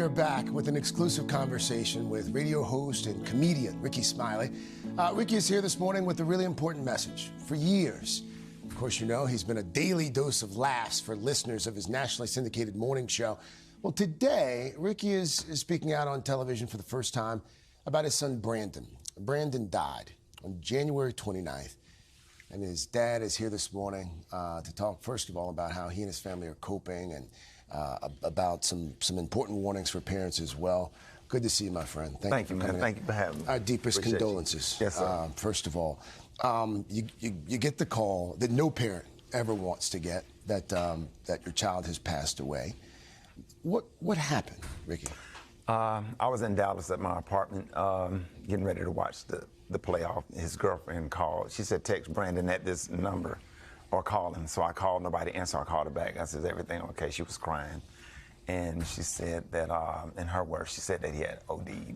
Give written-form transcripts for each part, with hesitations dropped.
are back with an exclusive conversation with radio host and comedian Rickey Smiley. Rickey is here this morning with a really important message. For years, of course, you know, he's been a daily dose of laughs for listeners of his nationally syndicated morning show. Well, today, Rickey is speaking out on television for the first time about his son, Brandon. Brandon died on January 29th, and his dad is here this morning to talk, first of all, about how he and his family are coping and about some important warnings for parents as well. Good to see you, my friend. Thank you, man. Thank you for having me. Our deepest Appreciate condolences. You. Yes, sir. First of all, you get the call that no parent ever wants to get, that your child has passed away. What happened, Rickey? I was in Dallas at my apartment getting ready to watch the playoff. His girlfriend called. She said, text Brandon at this number or call him. So I called, nobody answered. I called her back. I said, is everything okay? She was crying. And she said that, in her words, she said that he had OD'd.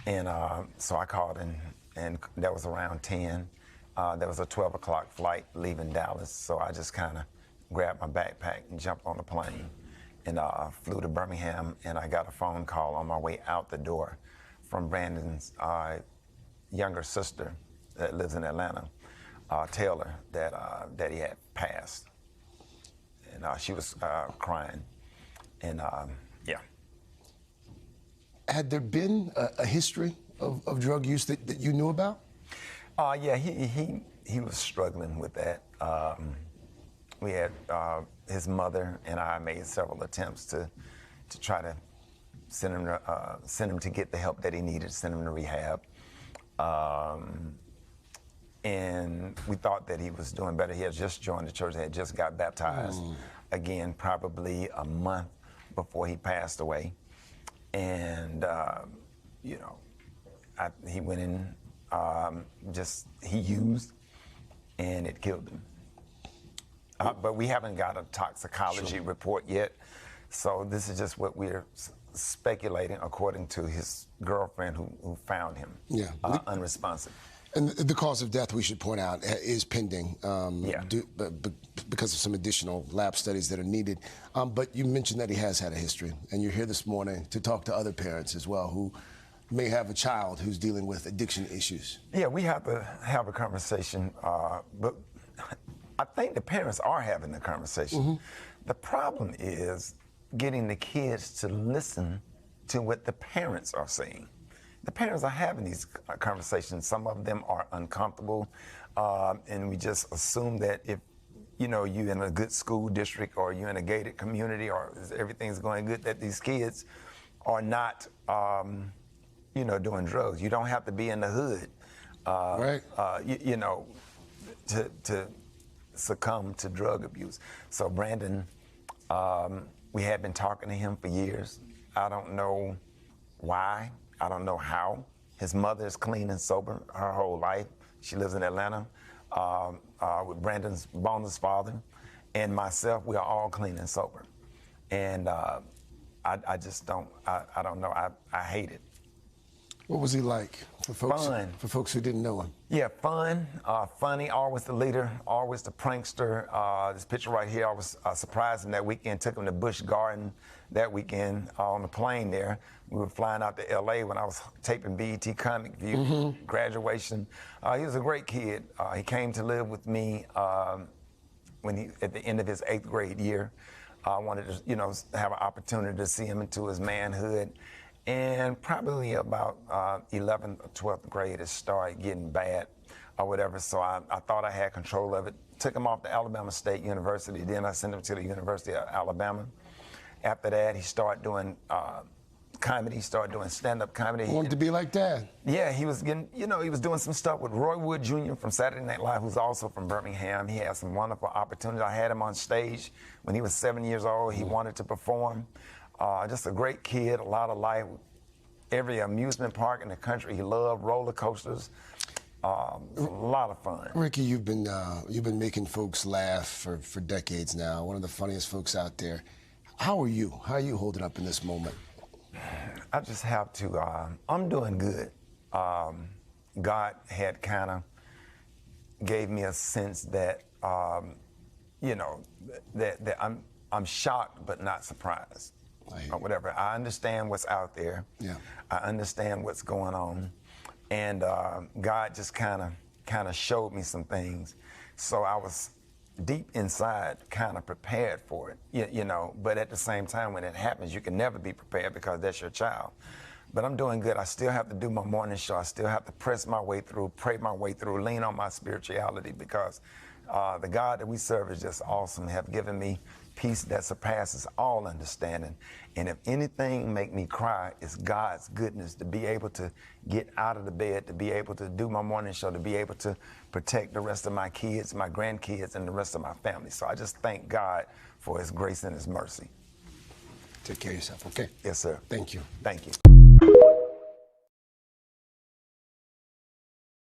And so I called, and that was around 10. There was a 12 o'clock flight leaving Dallas. So I just kind of grabbed my backpack and jumped on the plane and flew to Birmingham. And I got a phone call on my way out the door from Brandon's younger sister that lives in Atlanta, Taylor, that he had passed. And she was crying. And yeah. Had there been a history of drug use that you knew about? Yeah, he was struggling with that. We had his mother and I made several attempts to try to send him to get the help that he needed, send him to rehab. And we thought that he was doing better. He had just joined the church, had just got baptized again, probably a month before he passed away. And, you know, he went in, he used, and it killed him. But we haven't got a toxicology report yet. So this is just what we're speculating according to his girlfriend who found him unresponsive. And the cause of death, we should point out, is pending because of some additional lab studies that are needed. But you mentioned that he has had a history, and you're here this morning to talk to other parents as well who may have a child who's dealing with addiction issues. Yeah, we have to have a conversation, but I think the parents are having the conversation. The problem is getting the kids to listen to what the parents are saying. The parents are having these conversations. Some of them are uncomfortable, and we just assume that if you're in a good school district or you're in a gated community or everything's going good, that these kids are not, doing drugs. You don't have to be in the hood, to succumb to drug abuse. So Brandon, we had been talking to him for years. I don't know why. I don't know how. His mother is clean and sober her whole life. She lives in Atlanta with Brandon's bonus father, and myself. We are all clean and sober. And I just don't. I don't know. I hate it. What was he like for folks? Fun. For folks who didn't know him. Yeah, fun, funny. Always the leader. Always the prankster. This picture right here. I was surprised him that weekend. Took him to Busch Garden that weekend on the plane there. We were flying out to L.A. when I was taping BET Comic View, graduation. He was a great kid. He came to live with me at the end of his 8th grade year. I wanted to, have an opportunity to see him into his manhood. And probably about 11th or 12th grade, it started getting bad or whatever. So I thought I had control of it. Took him off to Alabama State University. Then I sent him to the University of Alabama. After that, he started doing comedy. He started doing stand-up comedy. He wanted to be like Dad. Yeah, he was getting, he was doing some stuff with Roy Wood Jr. from Saturday Night Live, who's also from Birmingham. He had some wonderful opportunities. I had him on stage when he was 7 years old. He wanted to perform. Just a great kid, a lot of life. Every amusement park in the country, he loved roller coasters. A lot of fun. Rickey, you've been making folks laugh for decades now. One of the funniest folks out there. How are you? How are you holding up in this moment? I just have to. I'm doing good. God had kind of gave me a sense that, that I'm shocked but not surprised. or whatever. I understand what's out there. Yeah. I understand what's going on, and God just kind of showed me some things. So I was deep inside kind of prepared for it, you know, but at the same time, when it happens, you can never be prepared because that's your child. But I'm doing good. I still have to do my morning show. I still have to press my way through, pray my way through, lean on my spirituality, because the God that we serve is just awesome. Have given me peace that surpasses all understanding. And if anything make me cry, it's God's goodness, to be able to get out of the bed, to be able to do my morning show, to be able to protect the rest of my kids, my grandkids, and the rest of my family. So I just thank God for his grace and his mercy. Take care of yourself, okay? Yes, sir. Thank you. Thank you.